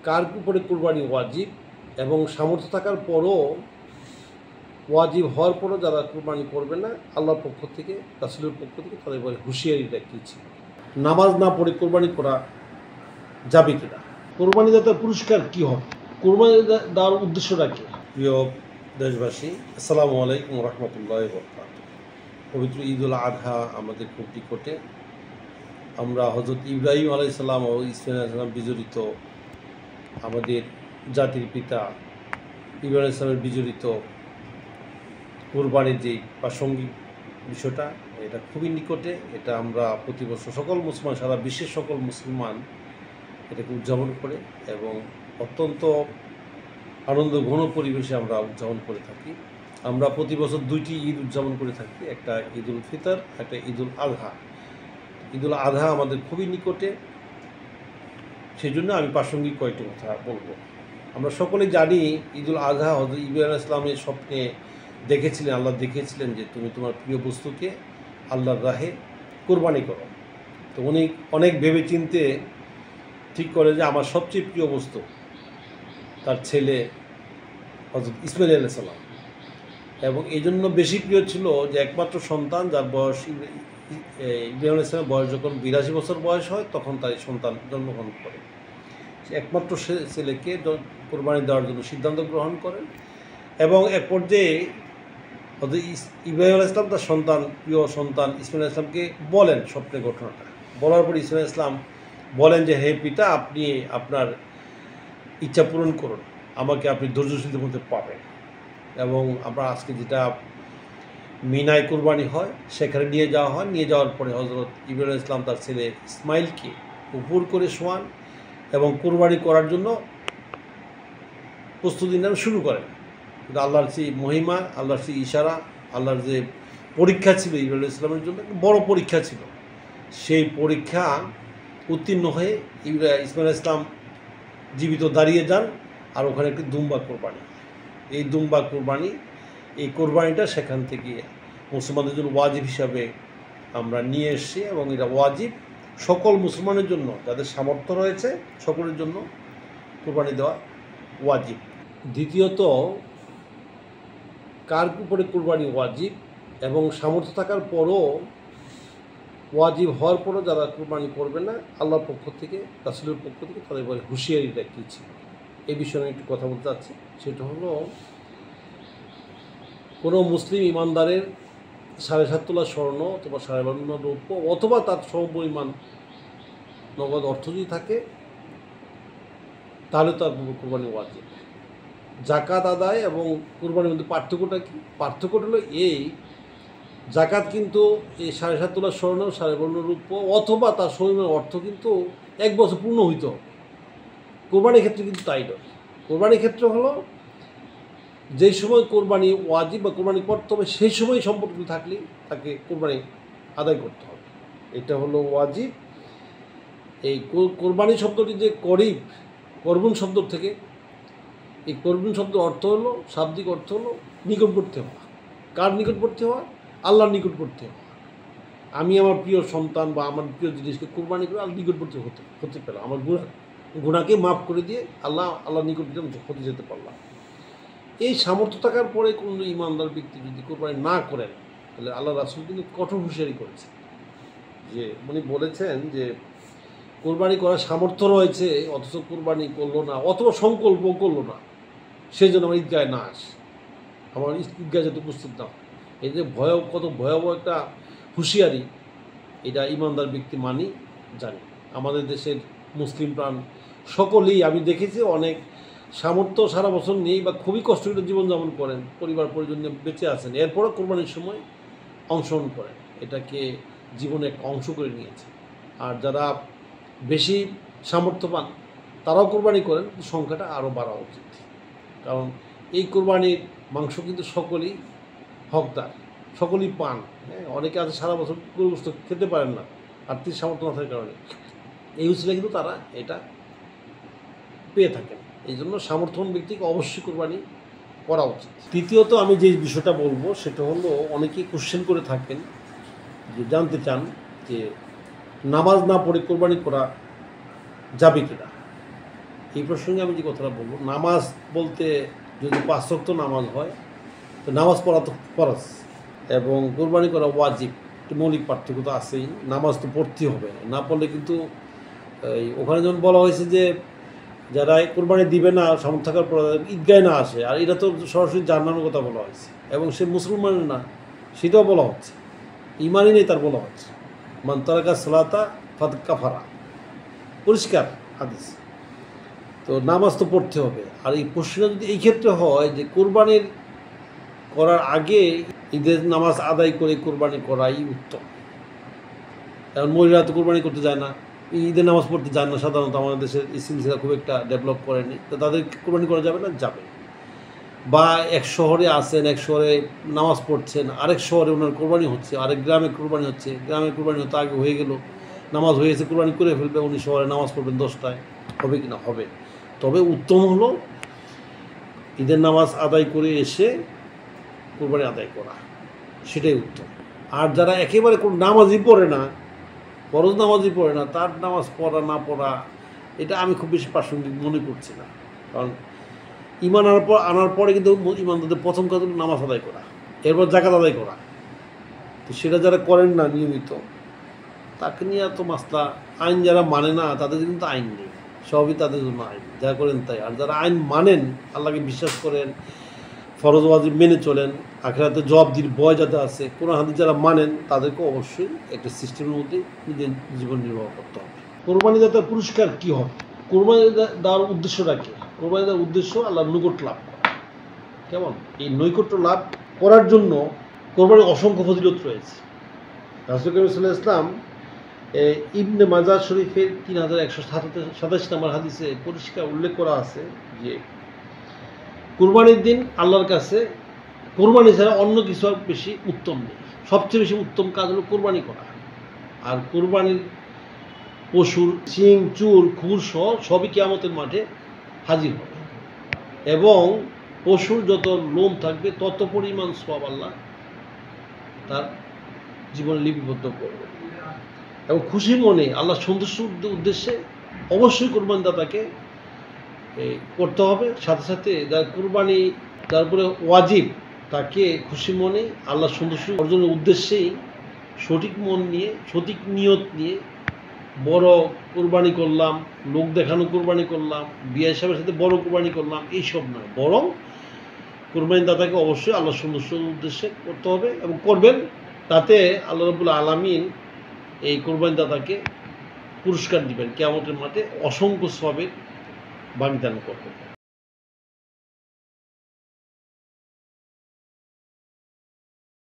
কার উপরে কোরবানি ওয়াজিব এবং সামর্থ্য থাকার পরও ওয়াজিব হওয়ার পরও যারা কোরবানি করবে না, আল্লাহর পক্ষ থেকে, রাসূলের পক্ষ থেকে তাদের বলে হুঁশিয়ারিটা কী ছিল। নামাজ না পড়ে কোরবানি করা যাবে কিনা, কোরবানি দাতার পুরস্কার কী হবে, কোরবানি দেওয়ার উদ্দেশ্যটা কী। প্রিয় দেশবাসী, আসসালামু আলাইকুম রহমতুল্লাহ বরকাতুহু। পবিত্র ঈদুল আযহা আমাদের খুব নিকটে। আমরা হযরত ইব্রাহিম আলাইহিস সালাম ও ইসমাঈল আলাইহিস সালাম বিজড়িত, আমাদের জাতির পিতা ইব্রাহিম আলাইহিস সালামের বিজড়িত কোরবানির যে প্রাসঙ্গিক বিষয়টা, এটা খুবই নিকটে। এটা আমরা প্রতি বছর সকল মুসলমান, সারা বিশ্বের সকল মুসলমান এটাকে উদযাপন করে এবং অত্যন্ত আনন্দ ঘন পরিবেশে আমরা উদযাপন করে থাকি। আমরা প্রতি বছর দুইটি ঈদ উদযাপন করে থাকি, একটা ঈদুল ফিতর, একটা ঈদুল আযহা। ঈদুল আযহা আমাদের খুবই নিকটে, সেই জন্য আমি প্রাসঙ্গিক কয়েকটি কথা বলবো। আমরা সকলেই জানি ঈদুল আযহা হযরত ইব্রাহিম আলাইহিস সালামের স্বপ্নে দেখেছিলেন, আল্লাহ দেখিয়েছিলেন যে তুমি তোমার প্রিয় বস্তুকে আল্লাহর রাহে কোরবানি করো। তো উনি অনেক ভেবে চিনতে ঠিক করে যে আমার সবচেয়ে প্রিয় বস্তু তার ছেলে হযরত ইসমাঈল আলাইহিস সালাম, এবং এই জন্য বেশি প্রিয় ছিল যে একমাত্র সন্তান যার বয়স, ইব্রাহিম আলাইহিস সালামের বয়স যখন 82 বছর বয়স হয় তখন তার সন্তান জন্মগ্রহণ করে। একমাত্র ছেলেকে কোরবানি দেওয়ার জন্য সিদ্ধান্ত গ্রহণ করেন এবং এক পর্যায়ে হয়তো ইব্রাহিম আলাইহিস সালাম তার সন্তান, প্রিয় সন্তান ইসমাঈল আলাইহিস সালামকে বলেন স্বপ্নের ঘটনাটা। বলার পর ইসমাঈল আলাইহিস সালাম বলেন যে হে পিতা, আপনি আপনার ইচ্ছা পূরণ করুন, আমাকে আপনি ধৈর্যশীলদের মধ্যে পাবেন। এবং আমরা আজকে যেটা মিনায় কোরবানি হয় সেখানে নিয়ে যাওয়া হয়। নিয়ে যাওয়ার পরে হযরত ইব্রাহিম আলাইহিস সালাম তার ছেলে ইসমাইলকে উপর করে শোয়ান এবং কোরবানি করার জন্য প্রস্তুতি নেওয়া শুরু করেন। কিন্তু আল্লাহর সেই মহিমা, আল্লাহর সেই ইশারা, আল্লাহর যে পরীক্ষা ছিল ইব্রাহিম আলাইহিস সালামের জন্য বড় পরীক্ষা ছিল, সেই পরীক্ষা উত্তীর্ণ হয়ে ইসমাঈল আলাইহিস সালাম জীবিত দাঁড়িয়ে যান। আর ওখানে একটি দুম্বা কোরবানি, এই দুম্বা কোরবানি, এই কোরবানিটা সেখান থেকে মুসলমানদের জন্য ওয়াজিব হিসাবে আমরা নিয়ে এসেছি এবং এটা ওয়াজিব সকল মুসলমানের জন্য, যাদের সামর্থ্য রয়েছে সকলের জন্য কোরবানি দেওয়া ওয়াজিব। দ্বিতীয়ত, কার উপরে কোরবানি ওয়াজিব এবং সামর্থ্য থাকার পরও ওয়াজিব হওয়ার পরও যারা কোরবানি করবে না, আল্লাহর পক্ষ থেকে, রাসূলের পক্ষ থেকে তাদের বলে হুঁশিয়ারিটা কী ছিল। এই বিষয়ে আমি একটু কথা বলতে চাচ্ছি। সেটা হলো, কোনো মুসলিম ইমানদারের 7.5 তোলা স্বর্ণ অথবা 12.5 রৌপ্য অথবা তার সমপরিমাণ নগদ অর্থ যদি থাকে তাহলে তার কোরবানি ওয়াজিব। জাকাত আদায় এবং কোরবানির মধ্যে পার্থক্যটা কী? পার্থক্যটা হলো এই, জাকাত কিন্তু এই 7.5 তোলা স্বর্ণ, 12.5 রৌপ্য অথবা তার সমপরিমাণ অর্থ কিন্তু 1 বছর পূর্ণ হইতে হবে। কোরবানির ক্ষেত্রে কিন্তু তাই নয়। কোরবানির ক্ষেত্রে হলো যেই সময় কোরবানি ওয়াজিব বা কোরবানি করতে হবে সেই সময় সম্পর্ক থাকলেই তাকে কোরবানি আদায় করতে হবে, এটা হলো ওয়াজিব। এই কোরবানি শব্দটি যে করবুন শব্দ থেকে, এই করবুন শব্দের অর্থ হলো, শাব্দিক অর্থ হলো নিকটবর্তী হওয়া। কার নিকটবর্তী হওয়া? আল্লাহর নিকটবর্তী হওয়া। আমি আমার প্রিয় সন্তান বা আমার প্রিয় জিনিসকে কোরবানি করে আল্লাহ নিকটবর্তী হতে পেলাম, আমার গুনাহকে মাফ করে দিয়ে আল্লাহর নিকট হতে যেতে পারলাম। এই সামর্থ্য থাকার পরে কোনো ইমানদার ব্যক্তি যদি কোরবানি না করেন তাহলে আল্লাহ রাসূল কিন্তু কঠোর হুঁশিয়ারি করেছেন, যে উনি বলেছেন যে কোরবানি করার সামর্থ্য রয়েছে অথচ কোরবানি করলো না অথবা সংকল্প করলো না, সেই জন্য আমার ঈদগাহে না আসে, আমার ঈদগাহে যাতে উপস্থিত না হয়। এই যে কত ভয়াবহ একটা হুঁশিয়ারি, এটা ইমানদার ব্যক্তি মানি, জানি। আমাদের দেশের মুসলিম প্রাণ সকলেই আমি দেখেছি অনেক সামর্থ্য সারা বছর নেই বা খুবই কষ্ট করে জীবনযাপন করেন, পরিবার পরিজন নিয়ে বেঁচে আছেন, এরপরও কোরবানির সময় অংশগ্রহণ করেন, এটাকে জীবনে এক অংশ করে নিয়েছে। আর যারা বেশি সামর্থ্যবান তারাও কোরবানি করেন, সংখ্যাটা আরও বাড়া উচিত। কারণ এই কোরবানির মাংস কিন্তু সকলেই হকদার, সকলেই পান। হ্যাঁ, অনেকে আছে সারা বছর গরু গোশত খেতে পারেন না আর্থিক সামর্থ্য না থাকার কারণে, এই উচিলে কিন্তু তারা এটা পেয়ে থাকেন। এই জন্য সামর্থ্যবান ব্যক্তিকে অবশ্যই কোরবানি করা উচিত। তৃতীয়ত, আমি যে বিষয়টা বলবো সেটা হলো, অনেকেই কোশ্চেন করে থাকেন, যে জানতে চান যে নামাজ না পড়ে কোরবানি করা যাবে কিনা। এই প্রসঙ্গে আমি যে কথাটা বলবো, নামাজ বলতে যদি 5 ওয়াক্ত নামাজ হয় তো নামাজ পড়া তো ফরজ এবং কোরবানি করা ওয়াজিব, একটু মৌলিক পার্থক্য তো আছেই। নামাজ তো পড়তেই হবে, না পড়লে কিন্তু এই ওখানে যেমন বলা হয়েছে যে যারা কোরবানি দিবে না সামর্থ্য থাকার পর ঈদগায় না আসে, আর এটা তো সরাসরি জান্নাতের কথা বলা হয়েছে এবং সে মুসলমানের না সেটাও বলা হচ্ছে, ইমানই নেই তার বলা হচ্ছে। মান তারাকা সালাতা ফাদ কাফারা, পরিষ্কার হাদিস। তো নামাজ তো পড়তে হবে। আর এই প্রশ্নটা যদি এই ক্ষেত্রে হয় যে কোরবানির করার আগে ঈদের নামাজ আদায় করে কোরবানি করাই উত্তম, কারণ মহিলারা তো কোরবানি করতে যায় না, ঈদের নামাজ পড়তে যান না সাধারণত, আমাদের দেশের এই সিলসিলা খুব একটা ডেভেলপ করেনি, তো তাদের কোরবানি করা যাবে না, যাবে। বা এক শহরে আছেন, এক শহরে নামাজ পড়ছেন, আরেক শহরে ওনার কোরবানি হচ্ছে, আরেক গ্রামে কোরবানি হচ্ছে, গ্রামের কোরবানি হতে আগে হয়ে গেল, নামাজ হয়ে গেছে, কোরবানি করে ফেলবে, উনি শহরে নামাজ পড়বেন 10টায়, হবে কি না? হবে। তবে উত্তম হলো ঈদের নামাজ আদায় করে এসে কোরবানি আদায় করা, সেটাই উত্তম। আর যারা একেবারে কোনো নামাজই পড়ে না, ফরজ নামাজই পড়ে না, তার নামাজ পড়া না পড়া এটা আমি খুব বেশি প্রাসঙ্গিক মনে করছি না। কারণ ইমান আনার পরে কিন্তু ইমানদারদের প্রথম কাজ হলো নামাজ আদায় করা, এরপর জাকাত আদায় করা। তো সেটা যারা করেন না নিয়মিত, তাকে নিয়ে এত মাসলা, আইন যারা মানে না তাদের কিন্তু আইন নেই, সবই তাদের জন্য আইন, যা করেন তাই। আর যারা আইন মানেন, আল্লাহকে বিশ্বাস করেন, ফরজ ওয়াজিব মেনে চলেন, আখিরাতে জবাবদিহির ভয় যাতে আছে, কোরআন হাদিস যারা মানেন, তাদেরকে অবশ্যই একটা সিস্টেমের মধ্যে নিজের জীবন নির্বাহ করতে হবে। কোরবানি দাতার পুরস্কার কী হবে? কোরবানি দেওয়ার উদ্দেশ্যটা কী? কোরবানি দেওয়ার উদ্দেশ্য আল্লাহর নৈকট্য লাভ করা। কেমন? এই নৈকট্য লাভ করার জন্য কোরবানির অসংখ্য ফজিলত রয়েছে। রাসূল করিম সাল্লাল্লাহু আলাইহি ওয়াসাল্লাম ইবনে মাজাহ শরীফের 3127 নম্বর হাদিসে পরিষ্কার উল্লেখ করা আছে যে কুরবানির দিন আল্লাহর কাছে কোরবানি ছাড়া অন্য কিছু আর বেশি উত্তম নেই। সবচেয়ে বেশি উত্তম কাজ হলো কোরবানি করা। আর কোরবানির পশুর শিং, চুল, খুর সহ সবই কিয়ামতের মাঠে হাজির হবে এবং পশুর যত লোম থাকবে তত পরিমাণ সওয়াব আল্লাহ তার জীবনে লিপিবদ্ধ করবে। এবং খুশি মনে আল্লাহ সন্তুষ্টির উদ্দেশ্যে অবশ্যই কোরবানিদাতাকে করতে হবে। সাথে সাথে যার কোরবানি তারপরে ওয়াজিব, তাকে খুশি মনে আল্লাহ সন্তুষ্টি অর্জনের উদ্দেশ্যেই সঠিক মন নিয়ে, সঠিক নিয়ত নিয়ে বড় কোরবানি করলাম, লোক দেখানো কোরবানি করলাম, বিয়ে সাহেবের সাথে বড় কোরবানি করলাম, এইসব নয়, বরং কোরবানিদাতাকে অবশ্যই আল্লাহ সন্তুষ্টির উদ্দেশ্যে করতে হবে এবং করবেন। তাতে আল্লাহ রাব্বুল আলামিন এই কোরবানিদাতাকে পুরস্কার দিবেন, কিয়ামতের মাঠে অসংখ্য সওয়াবের বাগদান করবেন।